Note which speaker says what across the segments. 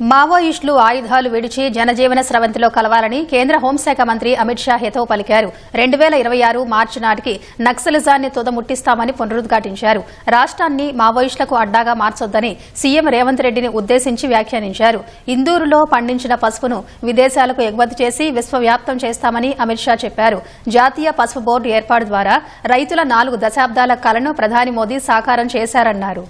Speaker 1: మావోయిస్టులు ఆయుధాలు విడిచి జనజీవన స్రవంతిలో కలవాలని కేంద్ర హోంశాఖ మంత్రి అమిత్ షా హితవు పలికారు. 2026 మార్చి నాటికి నక్సలిజాన్ని తుదముట్టిస్తామని పునరుద్ఘాటించారు. రాష్ట్రాన్ని మావోయిస్టులకు అడ్డాగా మార్చొద్దని సీఎం రేవంత్ రెడ్డిని ఉద్దేశించి వ్యాఖ్యానించారు. ఇందూరులో పండించిన పసుపును విదేశాలకు ఎగుమతి చేసి విశ్వవ్యాప్తం చేస్తామని అమిత్ షా చెప్పారు. జాతీయ పసుపు బోర్డు ఏర్పాటు ద్వారా రైతుల 4 దశాబ్దాల కలను ప్రధాని మోదీ సాకారం చేశారన్నారు.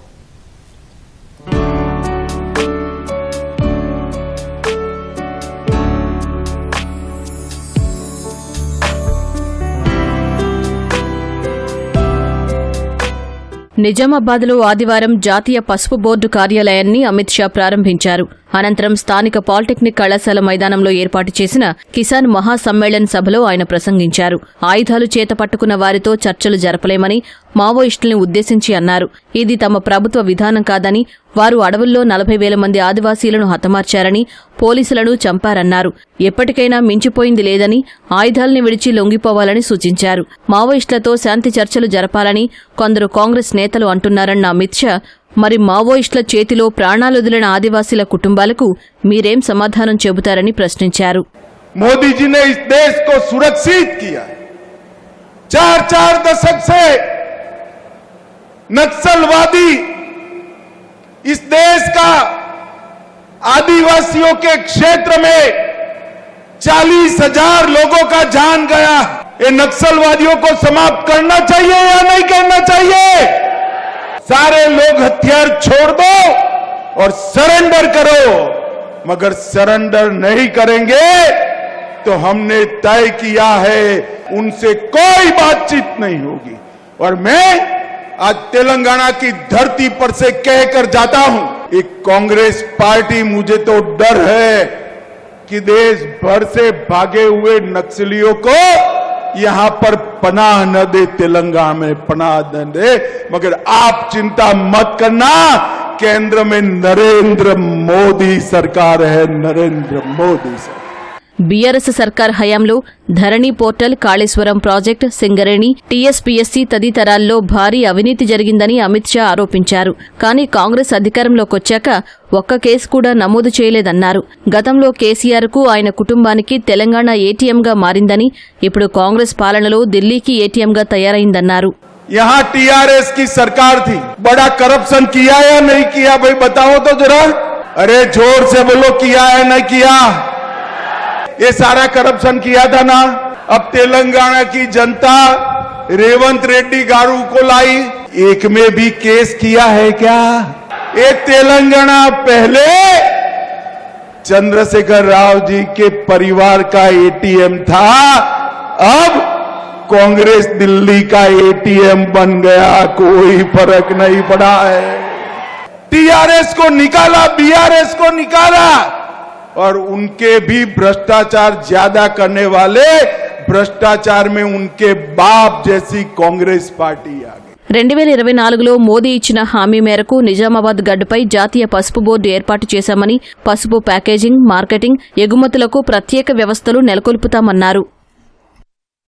Speaker 1: నిజామాబాద్లో ఆదివారం జాతీయ పసుపు బోర్డు కార్యాలయాన్ని అమిత్ షా ప్రారంభించారు. అనంతరం స్థానిక పాలిటెక్నిక్ కళాశాల మైదానంలో ఏర్పాటు చేసిన కిసాన్ మహాసమ్మేళన్ సభలో ఆయన ప్రసంగించారు. ఆయుధాలు చేత పట్టుకున్న వారితో చర్చలు జరపలేమని మావోయిస్టుల్ని ఉద్దేశించి అన్నారు. ఇది తమ ప్రభుత్వ విధానం కాదని, వారు అడవుల్లో 40,000 మంది ఆదివాసీలను హతమార్చారని, పోలీసులను చంపారన్నారు. ఎప్పటికైనా మించిపోయింది లేదని, ఆయుధాల్ని విడిచి లొంగిపోవాలని సూచించారు. మావోయిస్టులతో శాంతి చర్చలు జరపాలని కొందరు కాంగ్రెస్ నేతలు అంటున్నారన్న అమిత్ షా, మరి మావోయిస్టుల చేతిలో ప్రాణాలొదిలిన ఆదివాసీల కుటుంబాలకు మీరేం సమాధానం చెబుతారని ప్రశ్నించారు.
Speaker 2: మోదీజీ ने इस देश को सुरक्षित किया। 4 दशक से नक्सलवादी इस देश का आदिवासियों के क्षेत्र में 40,000 लोगों का जान गया। ये नक्सलवादियों को समाप्त करना चाहिए या नहीं करना चाहिए? सारे लोग हथियार छोड़ दो और सरेंडर करो, मगर सरेंडर नहीं करेंगे तो हमने तय किया है उनसे कोई बातचीत नहीं होगी। और मैं आज तेलंगाना की धरती पर से कहकर जाता हूं, एक कांग्रेस पार्टी, मुझे तो डर है कि देश भर से भागे हुए नक्सलियों को यहां पर पनाह न दे, तेलंगाना में पनाह न दे। मगर आप चिंता मत करना, केंद्र में नरेंद्र मोदी सरकार है, नरेंद्र मोदी सरकार।
Speaker 3: బీఆర్ఎస్ సర్కార్ హయాంలో Dharani portal, Kaleshwaram project, Singareni, TSPSC తదితరాల్లో భారీ అవినీతి జరిగిందని అమిత్ షా ఆరోపించారు. కానీ కాంగ్రెస్ అధికారంలోకొచ్చాక ఒక్క కేసు కూడా నమోదు చేయలేదన్నారు. గతంలో కేసీఆర్కు, ఆయన కుటుంబానికి తెలంగాణ ఏటీఎంగా మారిందని, ఇప్పుడు కాంగ్రెస్ పాలనలో ఢిల్లీకి ఏటీఎంగా తయారైందన్నారు.
Speaker 2: यहाँ टीआरएस की सरकार थी, बड़ा करप्शन किया या नहीं किया भाई बताओ तो जरा। अरे जोर से बोलो, किया है नहीं किया? ये सारा करप्शन किया था ना। अब तेलंगाना की जनता रेवंत रेड्डी गारू को लाई, एक में भी केस किया है क्या? ये तेलंगाना पहले चंद्रशेखर राव जी के परिवार का एटीएम था, अब कांग्रेस दिल्ली का एटीएम बन गया, कोई फर्क नहीं पड़ा है। टीआरएस को निकाला, बीआरएस को निकाला, और उनके भी भ्रष्टाचार ज्यादा करने वाले भ्रष्टाचार में उनके बाप जैसी कांग्रेस पार्टी आ गई।
Speaker 3: 2024లో మోదీ ఇచ్చిన హామీ మేరకు నిజామాబాద్ గడ్డపై జాతీయ పసుపు బోర్డు ఏర్పాటు చేశామని, పసుపు ప్యాకేజింగ్, మార్కెటింగ్, ఎగుమతులకు ప్రత్యేక వ్యవస్థలు నెలకొల్పుతామన్నారు.